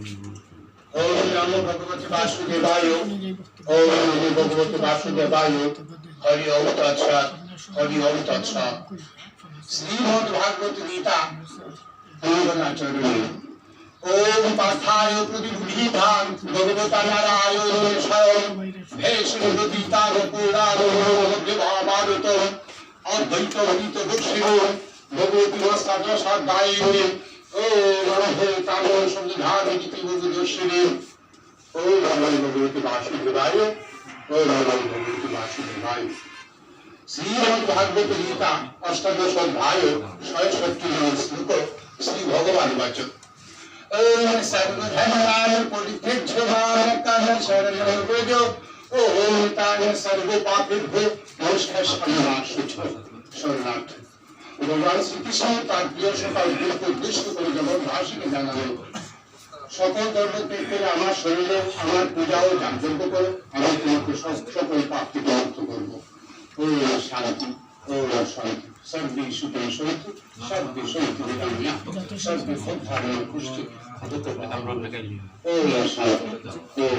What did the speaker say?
ओम नमो भगवते वासुदेवाय ओम नमो भगवते वासुदेवाय हरि ओम तत्सत् हरि ओम तत्सत् श्रीमद् भागवत गीता पूर्णाचरणे ओम पार्थाय प्रतिगृहीतां भगवता नारायणेन स्वयं भेषजोदितां पूर्णानुभावादितं अद्वैतवनितदुक्षिणो भगवती वस्तादशाध्याये ओम नमो तामो संविधानिति भगवदर्शिने ओम नमो भगवते वासुदेवाय ओम नमो भगवते वासुदेवाय श्रीमद् भागवत गीता अष्टादश अध्याय ৬৬ श्लोक श्री भगवान वाचक ओम सर्वधर्माय परित्यज्य मां शरणं व्रज ओम ताय सर्वपापेभ्यो मोक्षाय शरणार्थ भगवान श्रीकृष्ण তার প্রিয় সকল বীরকে উদ্দেশ্য করে যখন ভাষণে জানালেন সকল ধর্ম ত্যাগ করে আমার শরীরে আমার পূজা ও যাগযজ্ঞ করো আমি তোমাকে সকল পাপ থেকে মুক্ত করবো ओम शांति ओम शांति सर्वे सुखे सन्तु सर्वे सन्तु निरामया सर्वे भद्राणि पुष्टि ओम शांति ओम